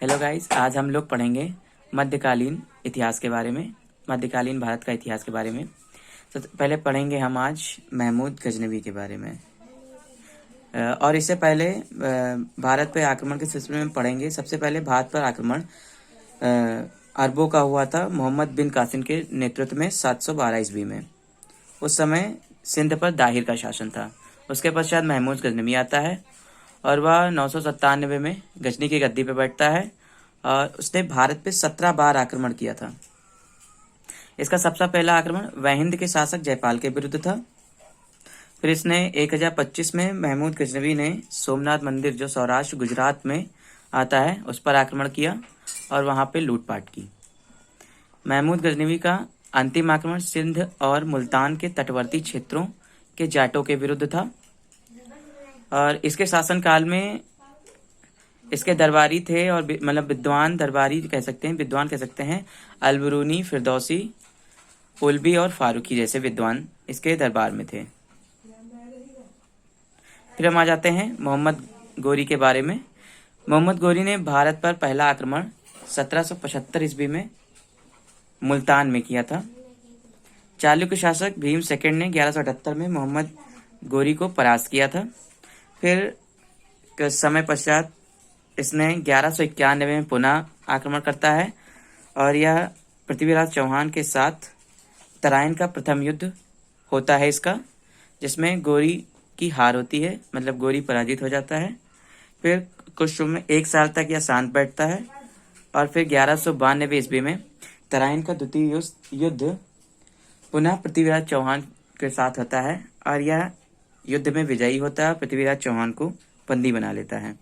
Hello guys, आज हम लोग पढ़ेंगे मध्यकालीन इतिहास के बारे में, मध्यकालीन भारत का इतिहास के बारे में। सबसे पहले पढ़ेंगे हम आज महमूद गजनवी के बारे में। और इससे पहले भारत पर आक्रमण के सिलसिले में पढ़ेंगे। सबसे पहले भारत पर आक्रमण अरबों का हुआ था मोहम्मद बिन कासिम के नेतृत्व में 712 ईस्वी में। उस समय सिंध पर दाहिर का शासन था। उसके पश्चात महमूद गजनवी आता है और वह 997 में गजनी की गद्दी पर बैठता है और उसने भारत पे 17 बार आक्रमण किया था। इसका सबसे पहला आक्रमण वहिंद के शासक जयपाल के विरुद्ध था। फिर इसने 1025 में महमूद गजनवी ने सोमनाथ मंदिर जो सौराष्ट्र गुजरात में आता है उस पर आक्रमण किया और वहां पे लूटपाट की। महमूद गजनवी का अंतिम आक्रमण सिंध और मुल्तान के तटवर्ती क्षेत्रों के जाटों के विरुद्ध था और इसके शासनकाल में इसके दरबारी थे और मतलब विद्वान दरबारी कह सकते हैं, विद्वान कह सकते हैं। अलबरूनी, फिरदौसी, उल्बी और फारूकी जैसे विद्वान इसके दरबार में थे। फिर हम आ जाते हैं मोहम्मद गोरी के बारे में। मोहम्मद गोरी ने भारत पर पहला आक्रमण 1775 ईस्वी में मुल्तान में किया था। चालुक्य शासक भीम सेकंड ने 1178 में मोहम्मद गोरी को परास्त किया था। फिर कुछ समय पश्चात इसने 1191 में पुनः आक्रमण करता है और यह पृथ्वीराज चौहान के साथ तराइन का प्रथम युद्ध होता है इसका, जिसमें गोरी की हार होती है, मतलब गोरी पराजित हो जाता है। फिर कुछ में 1 साल तक यह शांत बैठता है और फिर 1192 ईस्वी में तराइन का द्वितीय युद्ध पुनः पृथ्वीराज चौहान के साथ होता है और यह युद्ध में विजयी होता है, पृथ्वीराज चौहान को बंदी बना लेता है।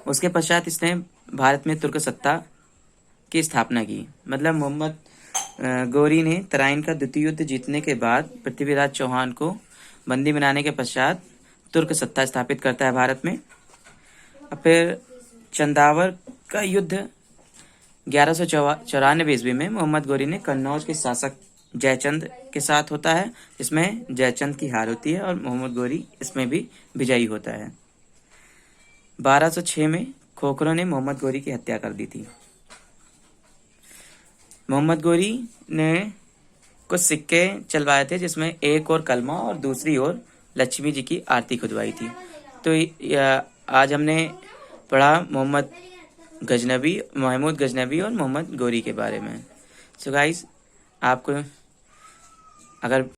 उसके पश्चात इसने भारत में तुर्क सत्ता की स्थापना की। मतलब मोहम्मद गोरी ने तराइन का द्वितीय युद्ध जीतने के बाद पृथ्वीराज चौहान को बंदी बनाने के पश्चात तुर्क सत्ता स्थापित करता है भारत में। फिर चंदावर का युद्ध 1194 ईस्वी में मोहम्मद गोरी ने कन्नौज के शासक जयचंद के साथ होता है, जिसमें जयचंद की हार होती है और मोहम्मद गोरी इसमें भी विजयी होता है। 1206 में खोखरों ने मोहम्मद गोरी की हत्या कर दी थी। मोहम्मद गोरी ने कुछ सिक्के चलवाए थे, जिसमें एक और कलमा और दूसरी ओर लक्ष्मी जी की आरती खुदवाई थी। तो आज हमने पढ़ा महमूद गजनवी और मोहम्मद गोरी के बारे में। सो गाइस, आपको अगर